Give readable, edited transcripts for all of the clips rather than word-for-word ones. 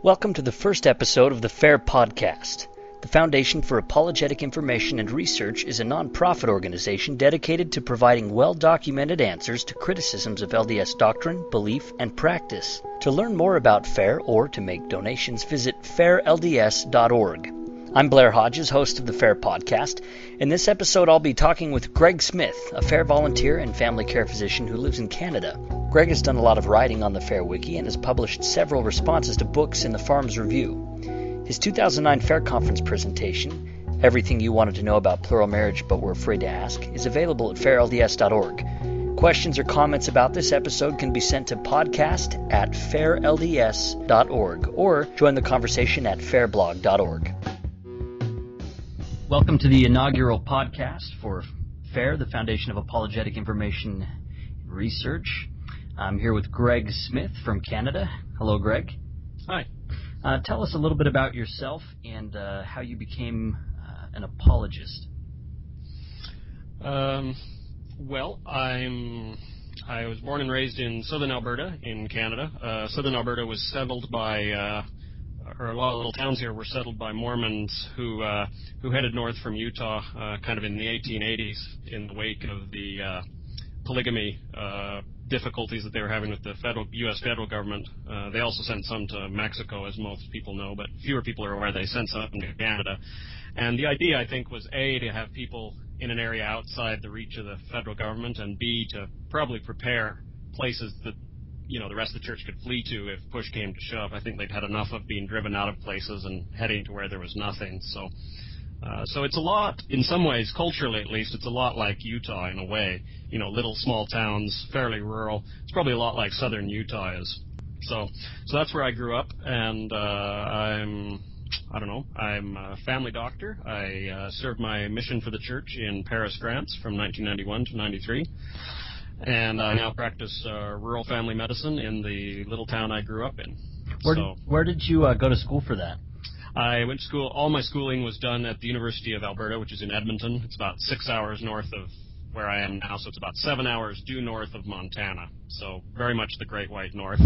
Welcome to the first episode of the FAIR podcast. The Foundation for Apologetic Information and Research is a non-profit organization dedicated to providing well-documented answers to criticisms of LDS doctrine, belief, and practice. To learn more about FAIR or to make donations, visit fairlds.org. I'm Blair Hodges, host of the FAIR podcast. In this episode, I'll be talking with Greg Smith, a FAIR volunteer and family care physician who lives in Canada. Greg has done a lot of writing on the FAIRwiki and has published several responses to books in the Farms Review. His 2009 FAIR conference presentation, Everything You Wanted to Know About Plural Marriage But Were Afraid to Ask, is available at fairlds.org. Questions or comments about this episode can be sent to podcast@fairlds.org or join the conversation at fairblog.org. Welcome to the inaugural podcast for FAIR, the Foundation of Apologetic Information and Research. I'm here with Greg Smith from Canada. Hello, Greg. Hi. Tell us a little bit about yourself and how you became an apologist. Well, I was born and raised in southern Alberta in Canada. Southern Alberta was settled by, or a lot of little towns here were settled by Mormons who headed north from Utah kind of in the 1880s in the wake of the polygamy difficulties that they were having with the U.S. federal government. They also sent some to Mexico, as most people know, but fewer people are aware they sent some to Canada. And the idea, I think, was A, to have people in an area outside the reach of the federal government, and B, to probably prepare places that, you know, the rest of the church could flee to if push came to shove. I think they'd had enough of being driven out of places and heading to where there was nothing. So it's a lot, in some ways, culturally at least, it's a lot like Utah in a way. You know, little small towns, fairly rural. It's probably a lot like southern Utah is. So that's where I grew up, and I'm a family doctor. I served my mission for the church in Paris, France from 1991 to 93. And I now practice rural family medicine in the little town I grew up in. Where did you go to school for that? I went to school. All my schooling was done at the University of Alberta, which is in Edmonton. It's about 6 hours north of where I am now, so it's about 7 hours due north of Montana. So very much the Great White North.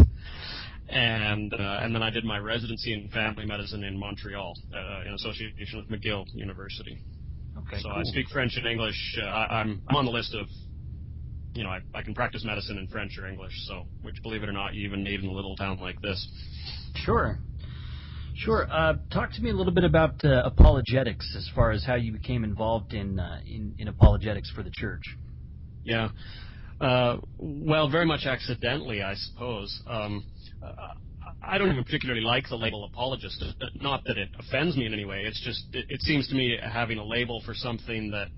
And then I did my residency in family medicine in Montreal in association with McGill University. Okay, so cool. I speak French and English. I'm on the list of, you know, I can practice medicine in French or English, so, which, believe it or not, you even need in a little town like this. Sure. Talk to me a little bit about apologetics, as far as how you became involved in apologetics for the church. Yeah. Well, very much accidentally, I suppose. I don't even particularly like the label apologist. Not that it offends me in any way. It's just, it seems to me having a label for something that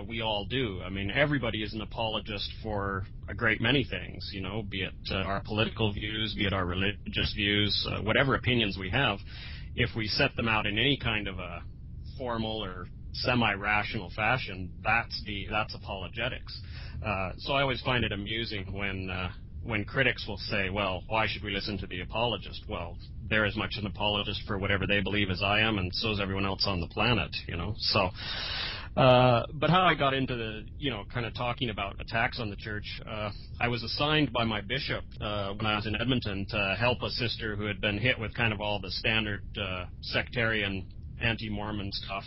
we all do. I mean, everybody is an apologist for a great many things, you know, be it our political views, be it our religious views, whatever opinions we have. If we set them out in any kind of a formal or semi-rational fashion, that's apologetics. So I always find it amusing when critics will say, well, why should we listen to the apologist? Well, they're as much an apologist for whatever they believe as I am, and so is everyone else on the planet, you know. So, but how I got into the, you know, kind of talking about attacks on the church, I was assigned by my bishop when I was in Edmonton to help a sister who had been hit with kind of all the standard sectarian anti-Mormon stuff.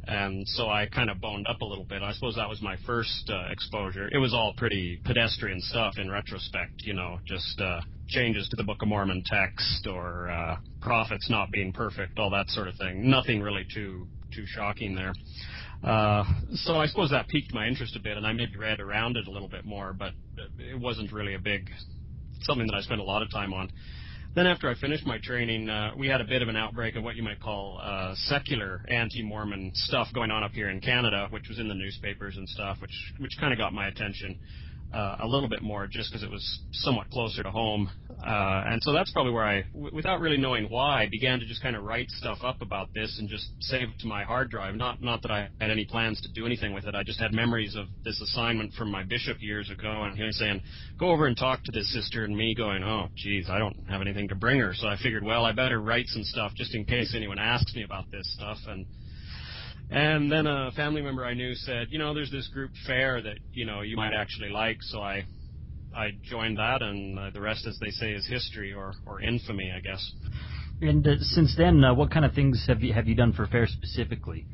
And so I kind of boned up a little bit. I suppose that was my first exposure. It was all pretty pedestrian stuff in retrospect, you know, just changes to the Book of Mormon text or prophets not being perfect, all that sort of thing. Nothing really too shocking there. So I suppose that piqued my interest a bit, and I maybe read around it a little bit more, but it wasn't really something that I spent a lot of time on. Then after I finished my training, we had a bit of an outbreak of what you might call secular anti-Mormon stuff going on up here in Canada, which was in the newspapers and stuff, which kind of got my attention a little bit more, just because it was somewhat closer to home. And so that's probably where I, without really knowing why, began to just kind of write stuff up about this and just save it to my hard drive. Not that I had any plans to do anything with it. I just had memories of this assignment from my bishop years ago, and he was saying, go over and talk to this sister, and me going, oh, geez, I don't have anything to bring her. So I figured, well, I better write some stuff just in case anyone asks me about this stuff. And then a family member I knew said, you know, there's this group FAIR that, you know, you might actually like. So I I joined that, and the rest, as they say, is history or infamy, I guess. And since then, what kind of things have you done for FAIR specifically?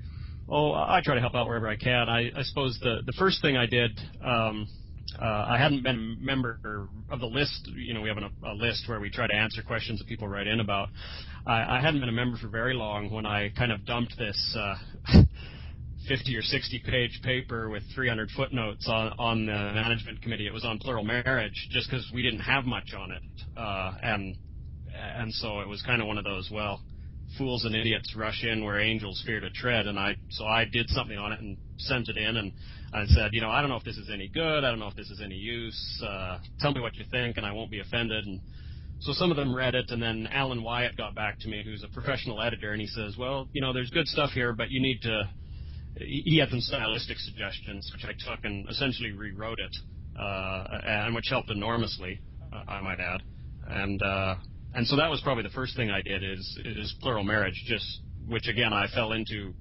Oh, I try to help out wherever I can. I suppose the first thing I did, I hadn't been a member of the list. You know, we have a list where we try to answer questions that people write in about. I hadn't been a member for very long when I kind of dumped this 50 or 60 page paper with 300 footnotes on the management committee. It was on plural marriage, just because we didn't have much on it, and so it was kind of one of those, well, fools and idiots rush in where angels fear to tread, and so I did something on it and sent it in, and I said, you know, I don't know if this is any good, I don't know if this is any use, tell me what you think and I won't be offended. And so some of them read it, and then Alan Wyatt got back to me, who's a professional editor, and he says, well, you know, there's good stuff here, but you need to, he had some stylistic suggestions, which I took and essentially rewrote it, and which helped enormously, I might add. And so that was probably the first thing I did is plural marriage, which again I fell into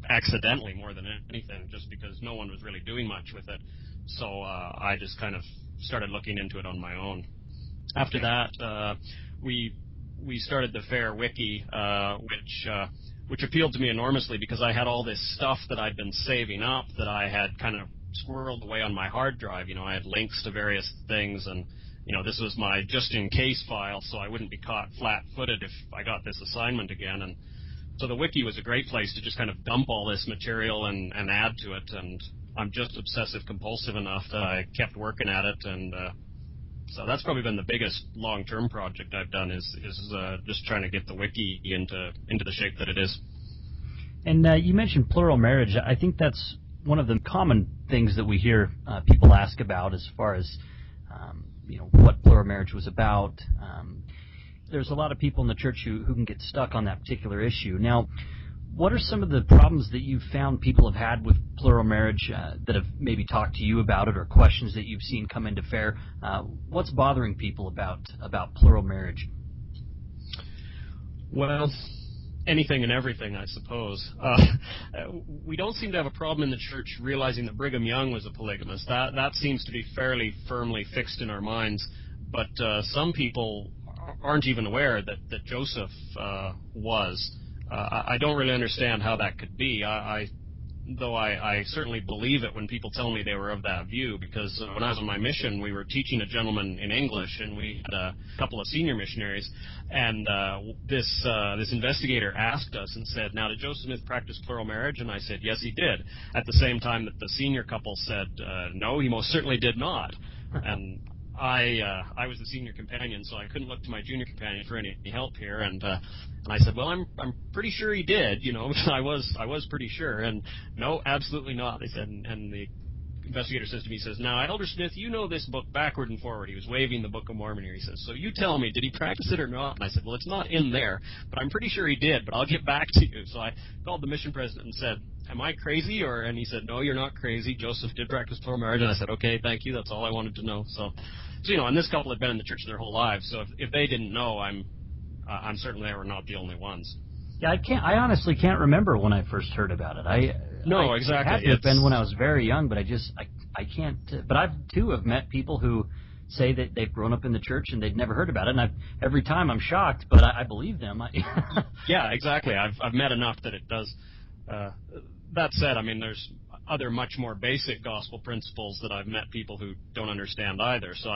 accidentally more than anything, just because no one was really doing much with it. So I just kind of started looking into it on my own. After that, we started the FAIRwiki, which appealed to me enormously because I had all this stuff that I'd been saving up that I had kind of squirreled away on my hard drive. You know, I had links to various things, and you know, this was my just-in-case file, so I wouldn't be caught flat-footed if I got this assignment again. And so the wiki was a great place to just kind of dump all this material and add to it. And I'm just obsessive-compulsive enough that I kept working at it. And so that's probably been the biggest long-term project I've done is just trying to get the wiki into the shape that it is. And you mentioned plural marriage. I think that's one of the common things that we hear people ask about as far as you know, what plural marriage was about. There's a lot of people in the church who can get stuck on that particular issue. Now, what are some of the problems that you've found people have had with plural marriage that have maybe talked to you about it, or questions that you've seen come into FAIR? What's bothering people about plural marriage? Well, anything and everything, I suppose. We don't seem to have a problem in the church realizing that Brigham Young was a polygamist. That seems to be fairly firmly fixed in our minds. But some people aren't even aware that Joseph was. I don't really understand how that could be. Though I certainly believe it when people tell me they were of that view, because when I was on my mission, we were teaching a gentleman in English, and we had a couple of senior missionaries, and this investigator asked us and said, now, did Joseph Smith practice plural marriage? And I said, yes, he did, at the same time that the senior couple said, no, he most certainly did not. And I was the senior companion, so I couldn't look to my junior companion for any help here, and I said, well, I'm pretty sure he did, you know. I was pretty sure, and no, absolutely not. They said, and the investigator says to me, he says, now, Elder Smith, you know this book backward and forward. He was waving the Book of Mormon here. He says, so you tell me, did he practice it or not? And I said, well, it's not in there, but I'm pretty sure he did, but I'll get back to you. So I called the mission president and said, am I crazy? And he said, no, you're not crazy. Joseph did practice plural marriage. And I said, okay, thank you. That's all I wanted to know. So you know, and this couple had been in the church their whole lives, so if they didn't know, I'm certain they were not the only ones. Yeah, I honestly can't remember when I first heard about it. No, exactly. It had to have been when I was very young, but I can't. But I've too have met people who say that they've grown up in the church and they'd never heard about it, and every time I'm shocked, but I believe them. Yeah, exactly. I've met enough that it does. That said, I mean, there's other much more basic gospel principles that I've met people who don't understand either. So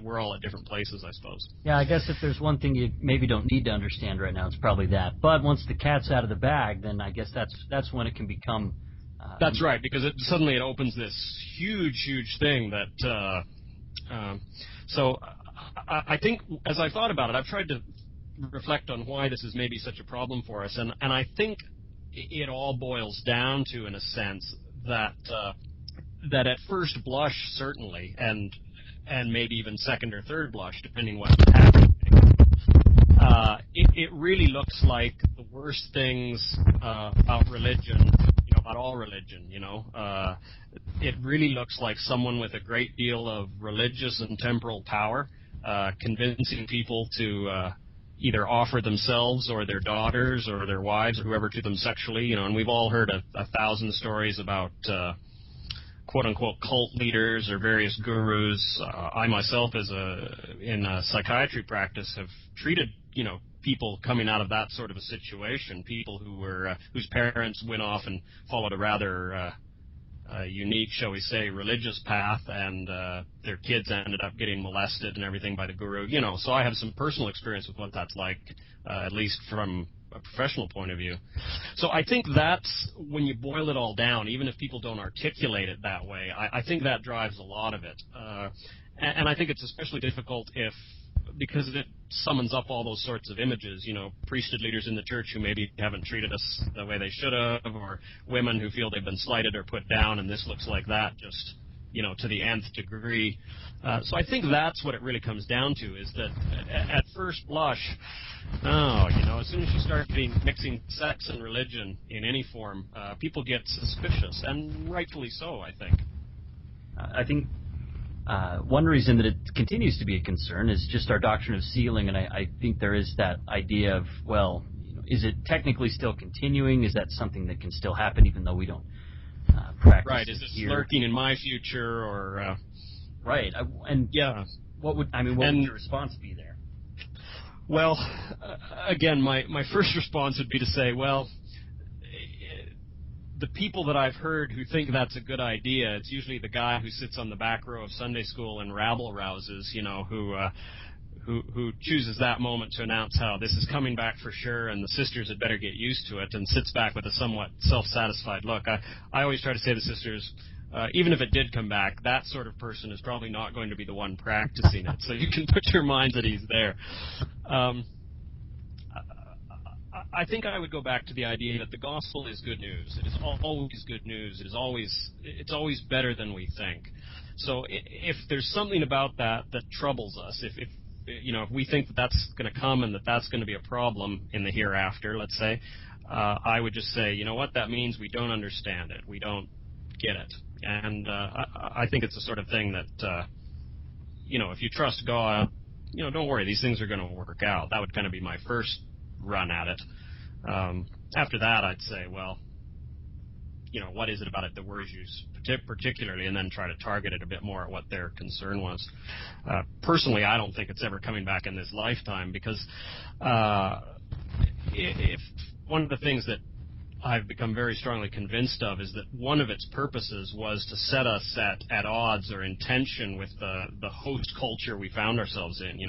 we're all at different places, I suppose. Yeah, I guess if there's one thing you maybe don't need to understand right now, it's probably that. But once the cat's out of the bag, then I guess that's when it can become. That's right, because suddenly it opens this huge thing that. So I think as I've thought about it, I've tried to reflect on why this is maybe such a problem for us, and I think it all boils down to, in a sense, that at first blush, certainly, and maybe even second or third blush, depending what's happening, it really looks like the worst things about religion, about all religion, it really looks like someone with a great deal of religious and temporal power, convincing people to either offer themselves or their daughters or their wives or whoever to them sexually, and we've all heard a thousand stories about quote-unquote cult leaders or various gurus. I myself, in a psychiatry practice, have treated, people coming out of that sort of a situation, people who were whose parents went off and followed a rather unique, shall we say, religious path, and their kids ended up getting molested and everything by the guru. So I have some personal experience with what that's like, at least from a professional point of view. So I think that's, when you boil it all down, even if people don't articulate it that way, I think that drives a lot of it. And I think it's especially difficult because it summons up all those sorts of images, priesthood leaders in the church who maybe haven't treated us the way they should have, or women who feel they've been slighted or put down, and this looks like that just, to the nth degree. So I think that's what it really comes down to, is that at first blush, as soon as you start mixing sex and religion in any form, people get suspicious, and rightfully so, I think. I think one reason that it continues to be a concern is just our doctrine of sealing, and I think there is that idea of, is it technically still continuing? Is that something that can still happen even though we don't practice Right, is this lurking in my future, or... Right, what would your response be there? Well, again, my first response would be to say, the people that I've heard who think that's a good idea, it's usually the guy who sits on the back row of Sunday school and rabble rouses, who chooses that moment to announce how this is coming back for sure, and the sisters had better get used to it, and sits back with a somewhat self-satisfied look. I always try to say to the sisters, even if it did come back, that sort of person is probably not going to be the one practicing it. So you can put your mind that he's there. I think I would go back to the idea that the gospel is good news. It is always good news. It's always better than we think. So if there's something about that troubles us, if we think that that's going to come and that that's going to be a problem in the hereafter, let's say, I would just say, that means we don't understand it. We don't get it. And I think it's the sort of thing that, if you trust God, don't worry, these things are going to work out. That would kind of be my first run at it. After that, I'd say, what is it about it that worries you particularly, and then try to target it a bit more at what their concern was. Personally, I don't think it's ever coming back in this lifetime, because if one of the things that I've become very strongly convinced of is that one of its purposes was to set us at odds or in tension with the host culture we found ourselves in.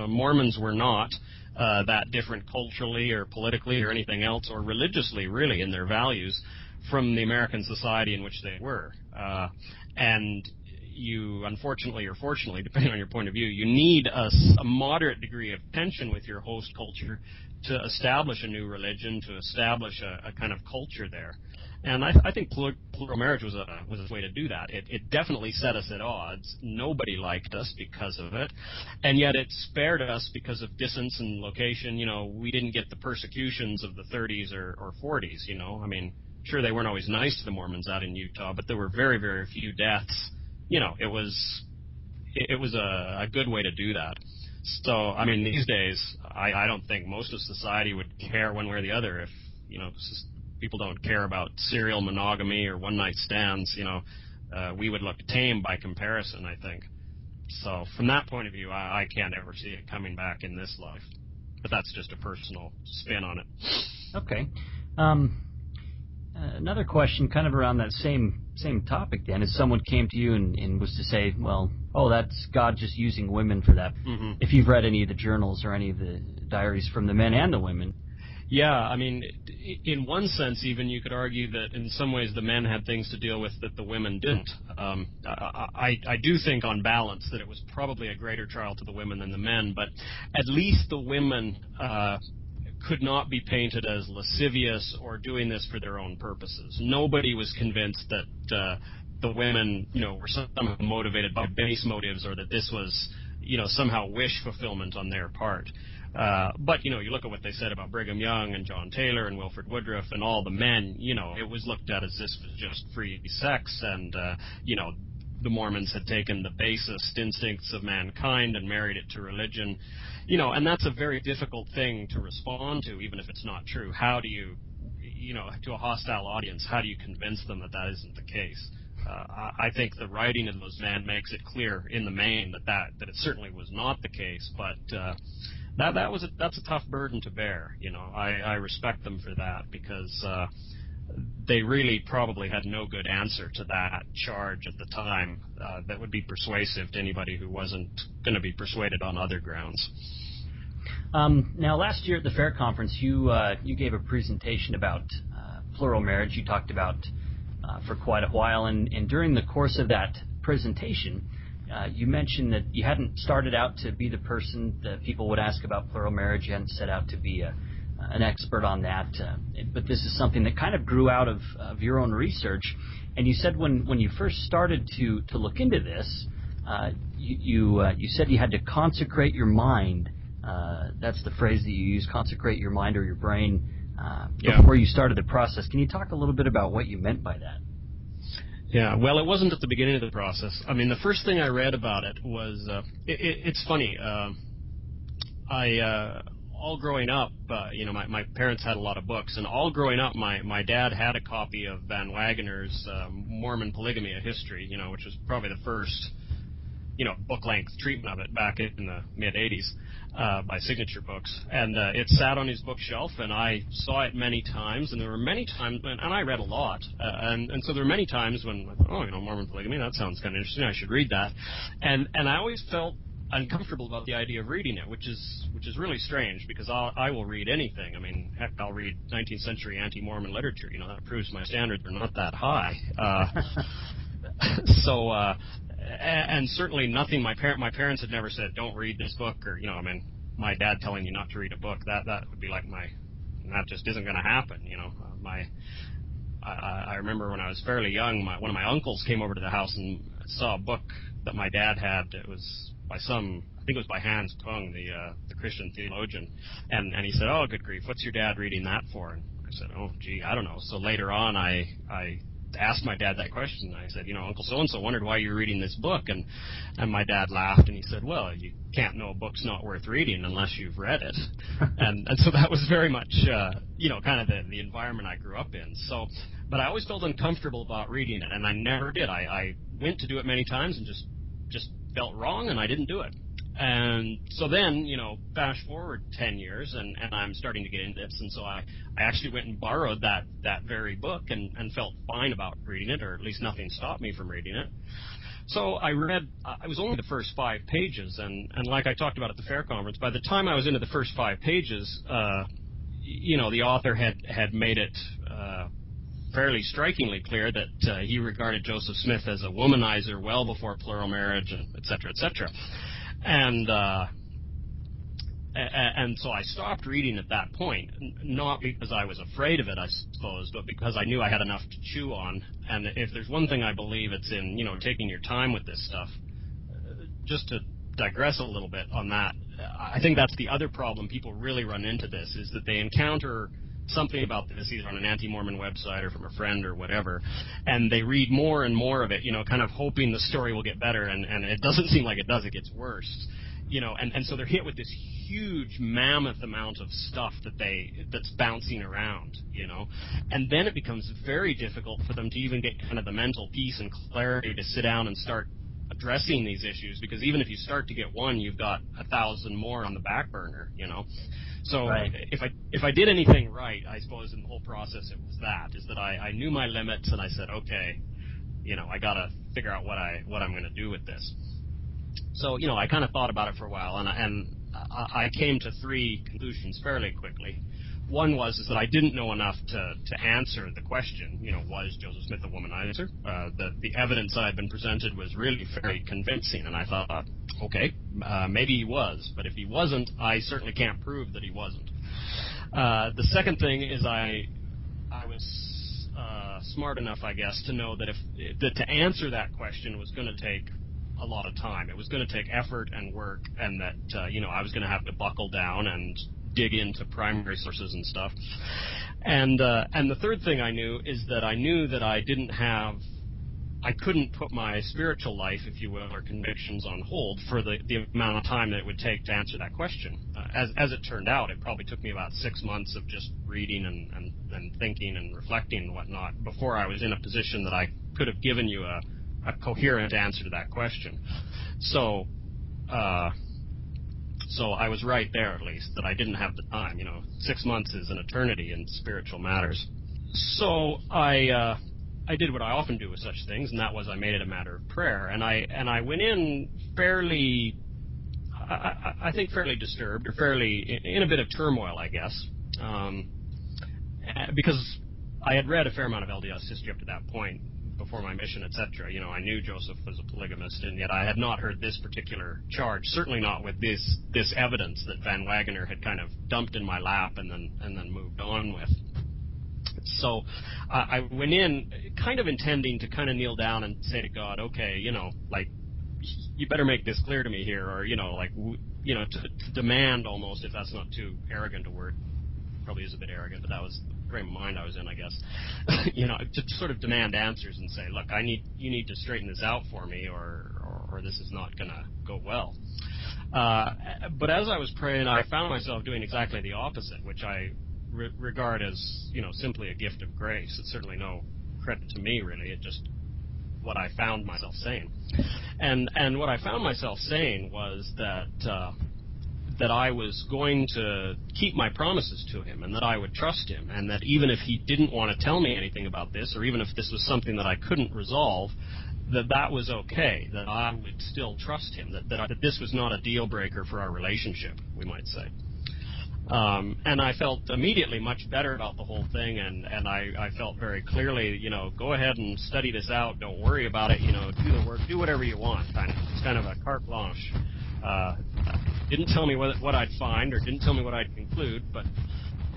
Mormons were not that different culturally or politically or anything else, or religiously, really, in their values from the American society in which they were. And you, unfortunately or fortunately, depending on your point of view, you need a moderate degree of tension with your host culture to establish a new religion, to establish a kind of culture there. And I think plural marriage was a way to do that. It definitely set us at odds. Nobody liked us because of it. And yet it spared us because of distance and location. We didn't get the persecutions of the 30s or 40s, Sure, they weren't always nice to the Mormons out in Utah, but there were very, very few deaths. It was a good way to do that. So, these days, I don't think most of society would care one way or the other if, people don't care about serial monogamy or one-night stands. We would look tame by comparison, I think. So, from that point of view, I can't ever see it coming back in this life. But that's just a personal spin on it. Okay. Another question kind of around that same topic then, is someone came to you and was to say, that's God just using women for that. Mm-hmm. If you've read any of the journals or any of the diaries from the men and the women. Yeah, in one sense even you could argue that in some ways the men had things to deal with that the women didn't. I do think on balance that it was probably a greater trial to the women than the men, but at least the women could not be painted as lascivious or doing this for their own purposes. Nobody was convinced that the women, were somehow motivated by base motives, or that this was, somehow wish fulfillment on their part. But, you look at what they said about Brigham Young and John Taylor and Wilford Woodruff and all the men, it was looked at as this was just free sex, and, the Mormons had taken the basest instincts of mankind and married it to religion, and that's a very difficult thing to respond to, even if it's not true. How do you, to a hostile audience, how do you convince them that that isn't the case? I think the writing of those men makes it clear in the main that it certainly was not the case, but that's a tough burden to bear. I respect them for that, because they really probably had no good answer to that charge at the time that would be persuasive to anybody who wasn't going to be persuaded on other grounds. Now, last year at the FAIR conference, you gave a presentation about plural marriage. You talked about for quite a while, and during the course of that presentation, you mentioned that you hadn't started out to be the person that people would ask about plural marriage. You hadn't set out to be an expert on that, but this is something that kind of grew out of your own research. And you said when you first started to look into this, you said you had to consecrate your mind. That's the phrase that you use, consecrate your mind or your brain, before you started the process. Can you talk a little bit about what you meant by that? Yeah, well, it wasn't at the beginning of the process. I mean, the first thing I read about it was, it's funny, all growing up, my parents had a lot of books, and all growing up, my dad had a copy of Van Wagoner's Mormon Polygamy, a History, which was probably the first, book-length treatment of it back in the mid-'80s by Signature Books. And it sat on his bookshelf, and I saw it many times, and there were many times, and I read a lot, and so there were many times when I thought, Mormon Polygamy, that sounds kind of interesting, I should read that. And I always felt uncomfortable about the idea of reading it, which is really strange, because I will read anything. I mean, heck, I'll read 19th century anti-Mormon literature. That proves my standards are not that high. And certainly nothing. My parents had never said, "Don't read this book," or my dad telling you not to read a book. That would be like that just isn't going to happen. I remember when I was fairly young, one of my uncles came over to the house and saw a book that my dad had. It was by I think it was by Hans Kung, the Christian theologian, and he said, "Oh, good grief, what's your dad reading that for?" And I said, "Oh, gee, I don't know." So later on, I asked my dad that question. I said, Uncle so-and-so wondered why you're reading this book, and my dad laughed, and he said, "Well, you can't know a book's not worth reading unless you've read it." and so that was very much, kind of the environment I grew up in. So, but I always felt uncomfortable about reading it, and I never did. I went to do it many times and just felt wrong, and I didn't do it. And so then, fast forward 10 years, and I'm starting to get into this, and so I actually went and borrowed that very book and felt fine about reading it, or at least nothing stopped me from reading it. So I read, it was only the first 5 pages, and like I talked about at the FAIR conference, by the time I was into the first 5 pages, the author had made it fairly strikingly clear that he regarded Joseph Smith as a womanizer well before plural marriage, and et cetera, et cetera. And so I stopped reading at that point, not because I was afraid of it, I suppose, but because I knew I had enough to chew on. And if there's one thing I believe, it's in, taking your time with this stuff. Just to digress a little bit on that, I think that's the other problem people really run into this, is that they encounter something about this either on an anti-Mormon website or from a friend or whatever, and they read more and more of it, kind of hoping the story will get better, and it doesn't seem like it does. It gets worse, and so they're hit with this huge mammoth amount of stuff that's bouncing around, and then it becomes very difficult for them to even get kind of the mental peace and clarity to sit down and start addressing these issues, because even if you start to get one, you've got 1,000 more on the back burner, So right. If I did anything right, I suppose in the whole process it was that I knew my limits, and I said, okay, I got to figure out what I'm going to do with this. So I kind of thought about it for a while, and I came to 3 conclusions fairly quickly. One was that I didn't know enough to answer the question, was Joseph Smith a womanizer? The evidence I had been presented was really very convincing, and I thought, okay, maybe he was, but if he wasn't, I certainly can't prove that he wasn't. The second thing is I was smart enough, I guess, to know that that to answer that question was going to take a lot of time. It was going to take effort and work, and that I was going to have to buckle down and dig into primary sources and stuff. And the third thing I knew is that I knew that I didn't have I couldn't put my spiritual life, if you will, or convictions on hold for the amount of time that it would take to answer that question. As it turned out, it probably took me about 6 months of just reading and thinking and reflecting and whatnot before I was in a position that I could have given you a coherent answer to that question. So I was right there, at least, that I didn't have the time. 6 months is an eternity in spiritual matters. So I did what I often do with such things, and that was I made it a matter of prayer. And I went in fairly, I think fairly disturbed, or fairly in a bit of turmoil, I guess, because I had read a fair amount of LDS history up to that point, before my mission, etc. I knew Joseph was a polygamist, and yet I had not heard this particular charge, certainly not with this evidence that Van Wagener had kind of dumped in my lap and then moved on with. So I went in kind of intending to kind of kneel down and say to God, okay, you better make this clear to me here, or, to demand almost, if that's not too arrogant a word. Probably is a bit arrogant, but that was the frame of mind I was in, I guess. To sort of demand answers and say, look, you need to straighten this out for me, or this is not going to go well. But as I was praying, I found myself doing exactly the opposite, which I regard as, simply a gift of grace. It's certainly no credit to me, really. It's just what I found myself saying. And what I found myself saying was that I was going to keep my promises to him, and that I would trust him, and that even if he didn't want to tell me anything about this, or even if this was something that I couldn't resolve, that was okay, that I would still trust him, that this was not a deal breaker for our relationship, we might say. And I felt immediately much better about the whole thing, and I felt very clearly, go ahead and study this out, don't worry about it, do the work, do whatever you want, kind of. It's kind of a carte blanche. Didn't tell me what I'd find, or didn't tell me what I'd conclude, but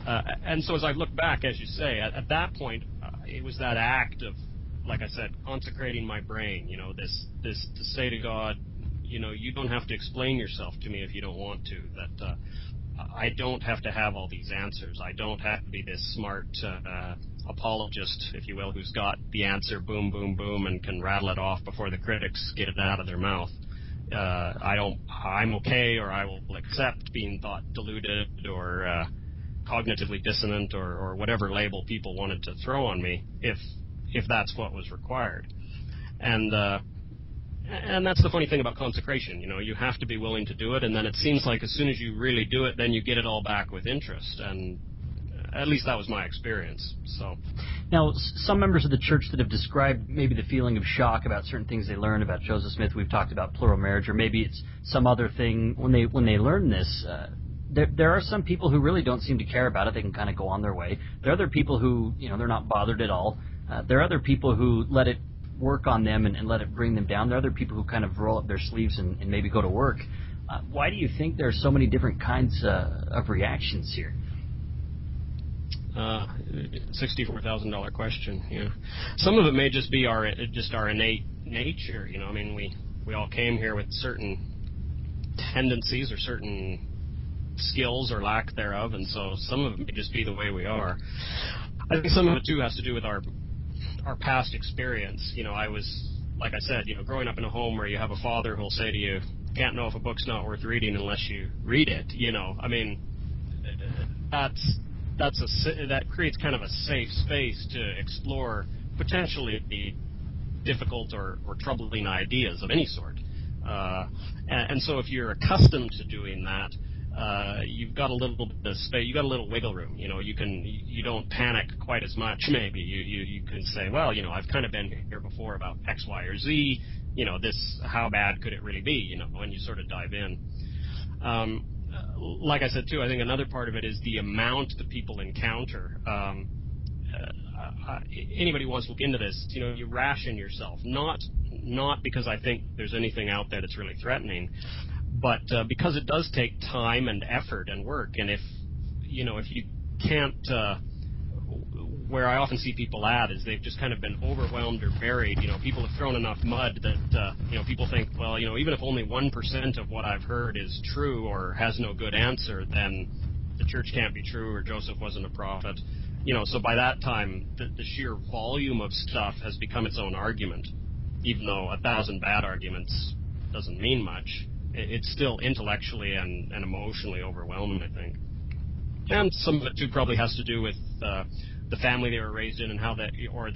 and so as I look back, as you say, at that point, it was that act of, like I said, consecrating my brain, this to say to God, you don't have to explain yourself to me if you don't want to, that I don't have to have all these answers. I don't have to be this smart apologist, if you will, who's got the answer, boom, boom, boom, and can rattle it off before the critics get it out of their mouth. I'm okay, or I will accept being thought deluded or cognitively dissonant, or whatever label people wanted to throw on me, if that's what was required. And that's the funny thing about consecration. You have to be willing to do it, and then it seems like as soon as you really do it, then you get it all back with interest. And at least that was my experience. So, now, some members of the church that have described maybe the feeling of shock about certain things they learned about Joseph Smith, we've talked about plural marriage, or maybe it's some other thing when they learn this. There are some people who really don't seem to care about it. They can kind of go on their way. There are other people who, they're not bothered at all. There are other people who let it work on them and let it bring them down. There are other people who kind of roll up their sleeves and maybe go to work. Why do you think there are so many different kinds of reactions here? $64,000 question. Yeah, some of it may just be our innate nature. We all came here with certain tendencies or certain skills or lack thereof, and so some of it may just be the way we are. I think some of it too has to do with our past experience. I was, like I said, growing up in a home where you have a father who'll say to you, can't know if a book's not worth reading unless you read it. That creates kind of a safe space to explore potentially difficult or troubling ideas of any sort. And so if you're accustomed to doing that, you've got a little bit of space, you've got a little wiggle room. You don't panic quite as much. Maybe you can say, well, I've kind of been here before about X, Y, or Z. This, how bad could it really be? And you sort of dive in. Like I said too, I think another part of it is the amount that people encounter. Anybody who wants to look into this, you ration yourself, not because I think there's anything out there that's really threatening, but because it does take time and effort and work. And if you can't, where I often see people at is they've just kind of been overwhelmed or buried. People have thrown enough mud that people think, well, even if only 1% of what I've heard is true or has no good answer, then the church can't be true, or Joseph wasn't a prophet. So by that time, the sheer volume of stuff has become its own argument. even though 1,000 bad arguments doesn't mean much, it's still intellectually and emotionally overwhelming, I think. And some of it too probably has to do with the family they were raised in and how that, or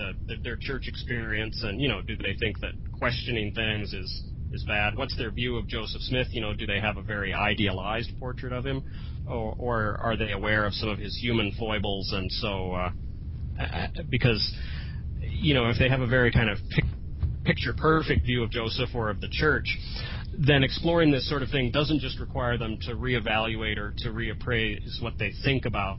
their church experience, and do they think that questioning things is bad? What's their view of Joseph Smith? Do they have a very idealized portrait of him, or are they aware of some of his human foibles? And so, because if they have a very kind of picture-perfect view of Joseph or of the church, then exploring this sort of thing doesn't just require them to reevaluate or to reappraise what they think about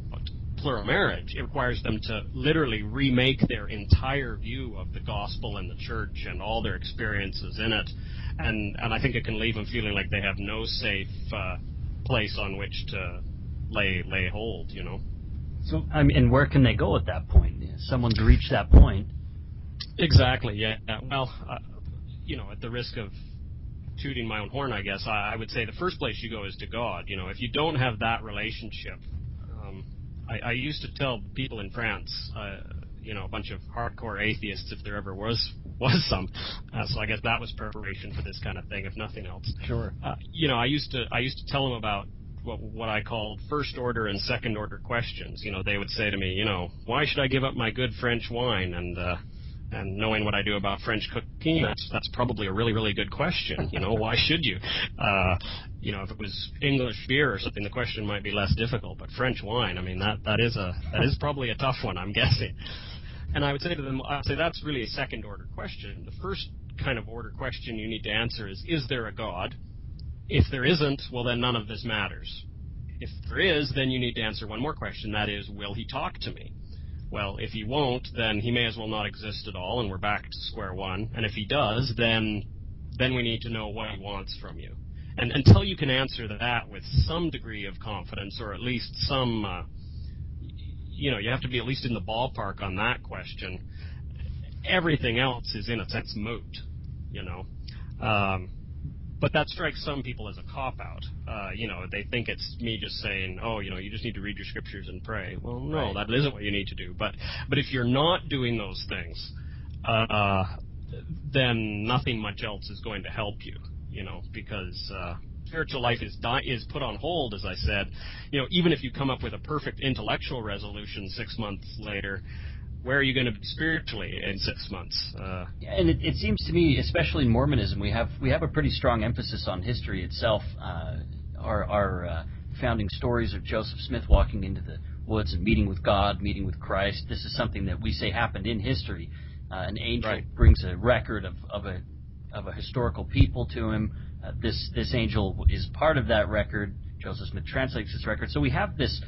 plural marriage. It requires them to literally remake their entire view of the gospel and the church and all their experiences in it. And I think it can leave them feeling like they have no safe place on which to lay hold, So, and where can they go at that point? Someone's reached that point. Exactly, yeah. Well, at the risk of tooting my own horn, I guess, I would say the first place you go is to God. If you don't have that relationship, I used to tell people in France, a bunch of hardcore atheists, if there ever was some. So I guess that was preparation for this kind of thing, if nothing else. Sure. I used to tell them about what I called first order and second order questions. They would say to me, why should I give up my good French wine? And knowing what I do about French cooking, that's probably a really, really good question. Why should you? If it was English beer or something, the question might be less difficult. But French wine, that is probably a tough one, I'm guessing. And I would say to them, that's really a second order question. The first kind of order question you need to answer is there a God? If there isn't, well, then none of this matters. If there is, then you need to answer one more question. That is, will he talk to me? Well, if he won't, then he may as well not exist at all, and we're back to square one. And if he does, then we need to know what he wants from you. And until you can answer that with some degree of confidence, or at least some, you have to be at least in the ballpark on that question. Everything else is, in a sense, moot, But that strikes some people as a cop-out. They think it's me just saying, you just need to read your scriptures and pray. Well, no, right. That isn't what you need to do. But if you're not doing those things, then nothing much else is going to help you, because spiritual life is put on hold, as I said. Even if you come up with a perfect intellectual resolution 6 months later, where are you going to be spiritually in 6 months? And it seems to me, especially in Mormonism, we have a pretty strong emphasis on history itself. Our founding stories of Joseph Smith walking into the woods and meeting with God, meeting with Christ. This is something that we say happened in history. An angel brings a record of a historical people to him. This angel is part of that record. Joseph Smith translates this record. So we have this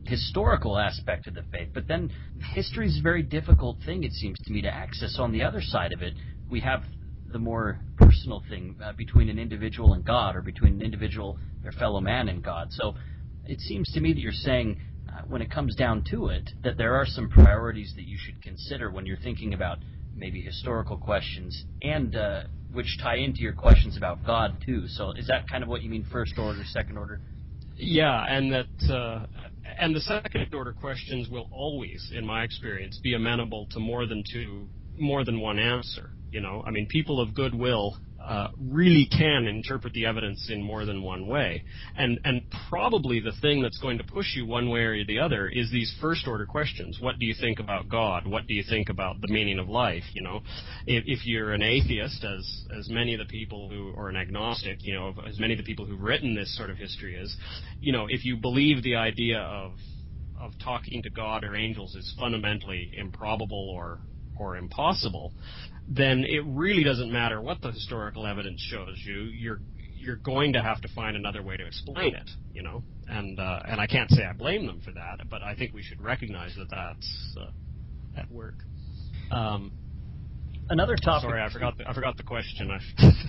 historical aspect of the faith, but then history is a very difficult thing, it seems to me, to access. On the other side of it, we have the more personal thing between an individual and God, or between an individual, their fellow man, and God. So it seems to me that you're saying, when it comes down to it, that there are some priorities that you should consider when you're thinking about maybe historical questions, and which tie into your questions about God too. So is that kind of what you mean, first order, second order? Yeah, and that and the second order questions will always, in my experience, be amenable to more than one answer. People of goodwill really can interpret the evidence in more than one way, and probably the thing that's going to push you one way or the other is these first order questions. What do you think about God? What do you think about the meaning of life? If you're an atheist, as many of the people who, or an agnostic, as many of the people who've written this sort of history is, if you believe the idea of talking to God or angels is fundamentally improbable or impossible, then it really doesn't matter what the historical evidence shows you. You're going to have to find another way to explain it, And I can't say I blame them for that, but I think we should recognize that that's at work. Another topic. Sorry, I forgot the question.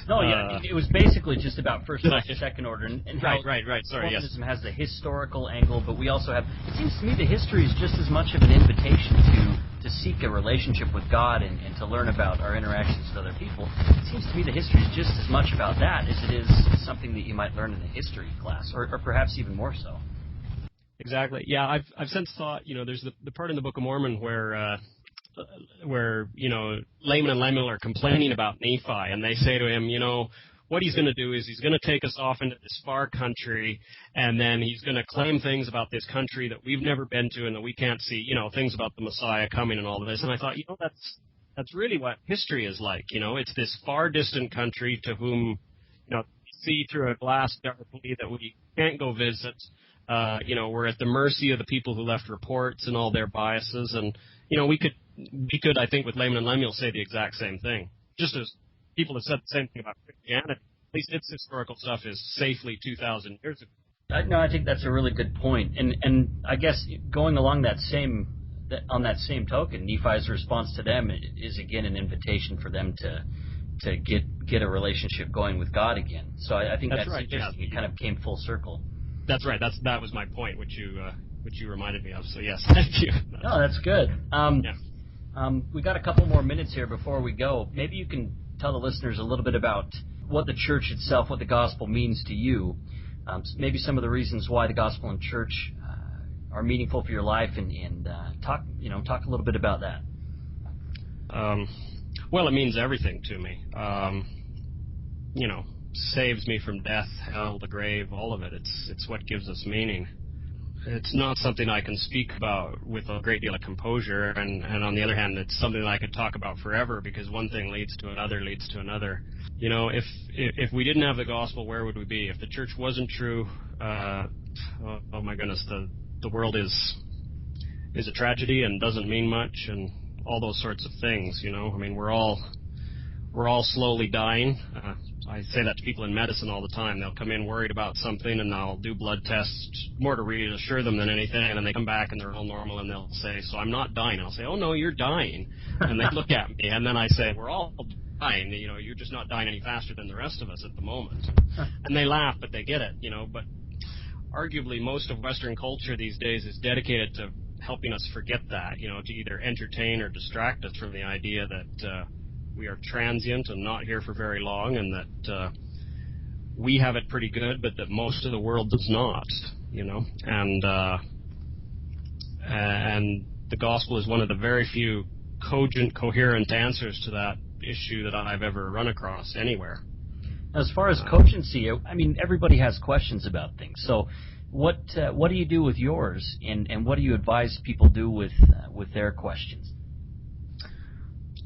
No, yeah, it was basically just about first order, second order, and how right. Sorry, Mormonism has the historical angle, but we also have. It seems to me the history is just as much of an invitation to seek a relationship with God and to learn about our interactions with other people. It seems to me the history is just as much about that as it is something that you might learn in a history class, or perhaps even more so. Exactly. Yeah, I've since thought, there's the part in the Book of Mormon where where Laman and Lemuel are complaining about Nephi, and they say to him, what he's going to do is he's going to take us off into this far country, and then he's going to claim things about this country that we've never been to and that we can't see, things about the Messiah coming and all of this. And I thought, that's really what history is like. It's this far distant country to whom, we see through a glass darkly that we can't go visit. We're at the mercy of the people who left reports and all their biases. And, we could, I think, with Laman and Lemuel say the exact same thing. Just as people have said the same thing about Christianity. At least its historical stuff is safely 2,000 years ago. No, I think that's a really good point. And I guess going along on that same token, Nephi's response to them is again an invitation for them to get a relationship going with God again. So I think that's right. Interesting. Yeah. It kind of came full circle. That's right. That was my point, which you reminded me of. So yes, thank you. No, that's good. We got a couple more minutes here before we go. Maybe you can tell the listeners a little bit about what the church itself, what the gospel means to you, maybe some of the reasons why the gospel and church are meaningful for your life, and talk a little bit about that. Well, it means everything to me. Saves me from death, hell, the grave, all of it. It's what gives us meaning. It's not something I can speak about with a great deal of composure, and on the other hand, it's something that I could talk about forever, because one thing leads to another, leads to another. If we didn't have the gospel, where would we be? If the church wasn't true, oh my goodness, the world is a tragedy and doesn't mean much, and all those sorts of things. I mean, we're all slowly dying. I say that to people in medicine all the time. They'll come in worried about something, and I'll do blood tests more to reassure them than anything, and they come back and they're all normal, and they'll say, so I'm not dying. I'll say, oh no, you're dying. And they look at me, and then I say, we're all dying. You're just not dying any faster than the rest of us at the moment. And they laugh, but they get it. But arguably most of Western culture these days is dedicated to helping us forget that, to either entertain or distract us from the idea that we are transient and not here for very long, and that we have it pretty good, but that most of the world does not, and the gospel is one of the very few cogent, coherent answers to that issue that I've ever run across anywhere. As far as cogency, I mean, everybody has questions about things. So what do you do with yours, and what do you advise people do with their questions?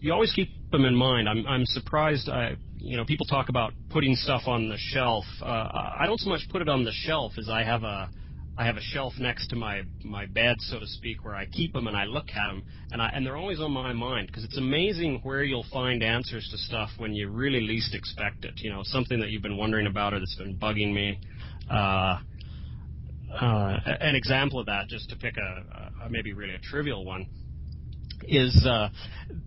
You always keep them in mind. I'm surprised. People talk about putting stuff on the shelf. I don't so much put it on the shelf as I have a shelf next to my bed, so to speak, where I keep them and I look at them, and they're always on my mind, because it's amazing where you'll find answers to stuff when you really least expect it. Something that you've been wondering about or that's been bugging me. An example of that, just to pick a maybe really a trivial one, is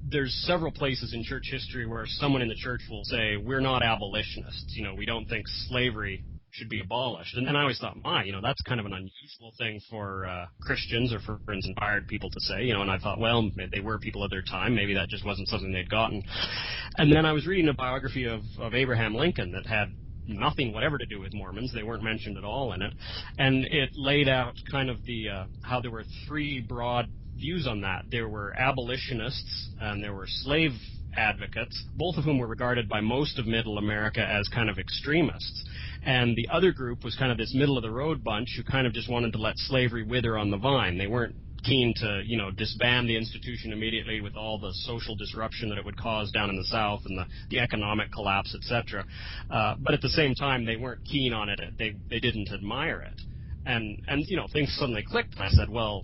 there's several places in church history where someone in the church will say, we're not abolitionists, we don't think slavery should be abolished. And I always thought, that's kind of an unusual thing for Christians or for inspired people to say, and I thought, well, they were people of their time, maybe that just wasn't something they'd gotten. And then I was reading a biography of Abraham Lincoln that had nothing whatever to do with Mormons. They weren't mentioned at all in it. And it laid out kind of the how there were three broad views on that. There were abolitionists and there were slave advocates, both of whom were regarded by most of middle America as kind of extremists. And the other group was kind of this middle-of-the-road bunch who kind of just wanted to let slavery wither on the vine. They weren't keen to, disband the institution immediately with all the social disruption that it would cause down in the South and the economic collapse, etc. But at the same time, they weren't keen on it. They didn't admire it. And things suddenly clicked. And I said, well,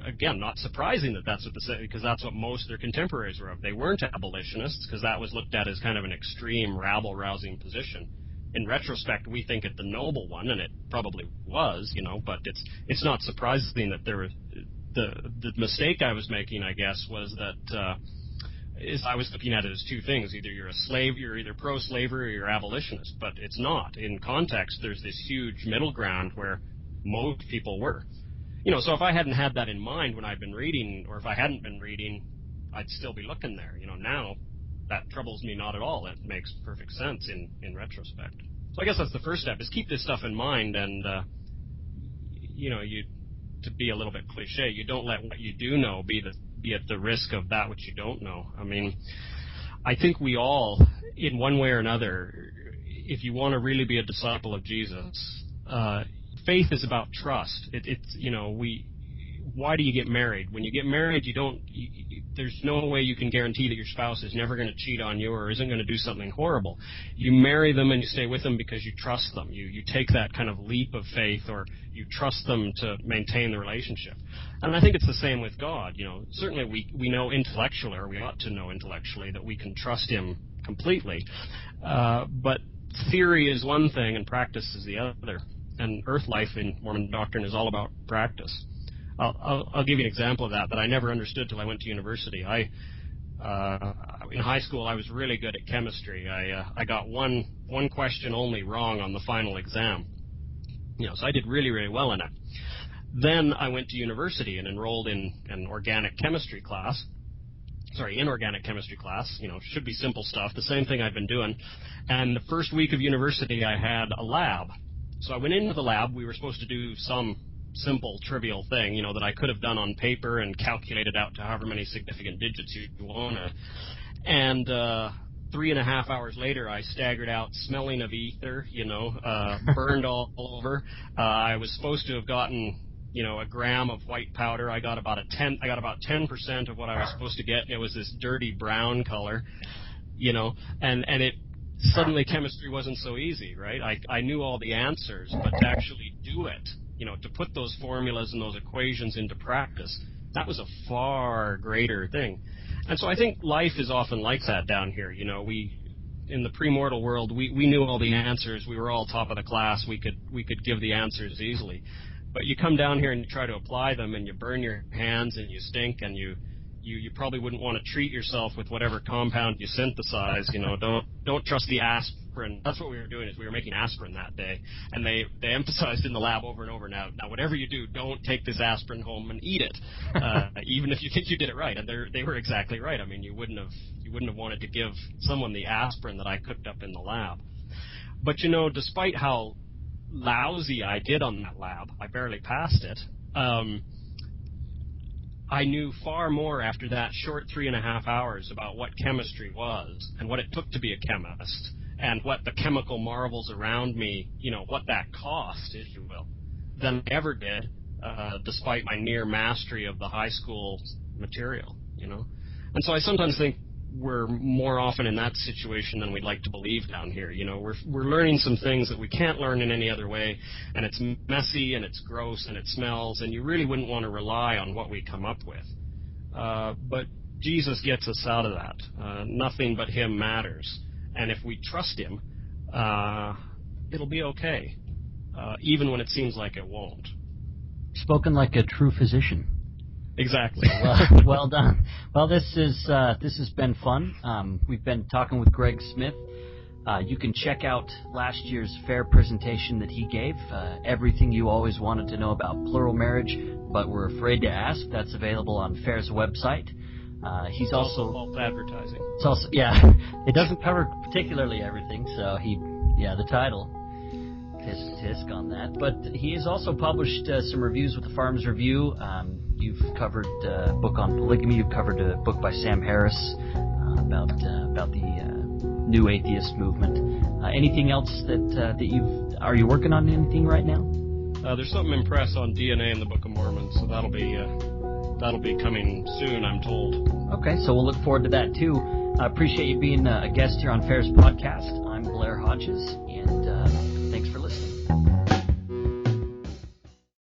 again, not surprising that that's what they say, because that's what most of their contemporaries were of. They weren't abolitionists, because that was looked at as kind of an extreme, rabble-rousing position. In retrospect, we think it the noble one, and it probably was, but it's not surprising that there was the mistake I was making, I guess, was that is I was looking at it as two things. Either you're a slave, you're either pro-slavery or you're abolitionist, but it's not. In context, there's this huge middle ground where most people were. So if I hadn't had that in mind when I'd been reading, or if I hadn't been reading, I'd still be looking there. Now that troubles me not at all. It makes perfect sense in retrospect. So I guess that's the first step, is keep this stuff in mind, and you to be a little bit cliche, you don't let what you do know be be at the risk of that which you don't know. I mean, I think we all, in one way or another, if you want to really be a disciple of Jesus, faith is about trust. Why do you get married? When you get married, there's no way you can guarantee that your spouse is never going to cheat on you or isn't going to do something horrible. You marry them and you stay with them because you trust them. You take that kind of leap of faith, or you trust them to maintain the relationship. And I think it's the same with God. Certainly we know intellectually, or we ought to know intellectually, that we can trust Him completely. But theory is one thing and practice is the other. And earth life in Mormon doctrine is all about practice. I'll give you an example of that I never understood till I went to university. In high school, I was really good at chemistry. I got one question only wrong on the final exam. So I did really, really well in it. Then I went to university and enrolled in an organic chemistry class. Inorganic chemistry class. Should be simple stuff, the same thing I've been doing. And the first week of university, I had a lab. So I went into the lab. We were supposed to do some simple, trivial thing, that I could have done on paper and calculated out to however many significant digits you want. And 3.5 hours later, I staggered out smelling of ether, burned all over. I was supposed to have gotten, a gram of white powder. I got about 10% of what I was supposed to get. It was this dirty brown color, and it suddenly chemistry wasn't so easy, right? I knew all the answers, but to actually do it, to put those formulas and those equations into practice, that was a far greater thing. And so I think life is often like that down here. In the premortal world, we knew all the answers. We were all top of the class. We could give the answers easily. But you come down here and you try to apply them, and you burn your hands and you stink, and you probably wouldn't want to treat yourself with whatever compound you synthesize. Don't trust the aspirin. That's what we were doing, is we were making aspirin that day, and they emphasized in the lab over and over, now whatever you do, don't take this aspirin home and eat it, even if you think you did it right. And they were exactly right. I mean, you wouldn't have wanted to give someone the aspirin that I cooked up in the lab. But despite how lousy I did on that lab, I barely passed it. I knew far more after that short 3.5 hours about what chemistry was and what it took to be a chemist, and what the chemical marvels around me, what that cost, if you will, than I ever did, despite my near mastery of the high school material, And so I sometimes think we're more often in that situation than we'd like to believe down here. We're learning some things that we can't learn in any other way, and it's messy and it's gross and it smells, and you really wouldn't want to rely on what we come up with. But Jesus gets us out of that. Nothing but Him matters. And if we trust Him, it'll be okay, even when it seems like it won't. Spoken like a true physician. Exactly. Well done. Well, this has been fun. We've been talking with Greg Smith. You can check out last year's FAIR presentation that he gave, everything you always wanted to know about plural marriage, but were afraid to ask. That's available on FAIR's website. He's also false advertising. It's also, it doesn't cover particularly everything, so the title. Tisk on that. But he has also published some reviews with the Farms Review. You've covered a book on polygamy. You've covered a book by Sam Harris about the new atheist movement. Anything else that are you working on anything right now? There's something in press on DNA in the Book of Mormon, so that'll be coming soon, I'm told. Okay, so we'll look forward to that too. I appreciate you being a guest here on FAIR's podcast. I'm Blair Hodges.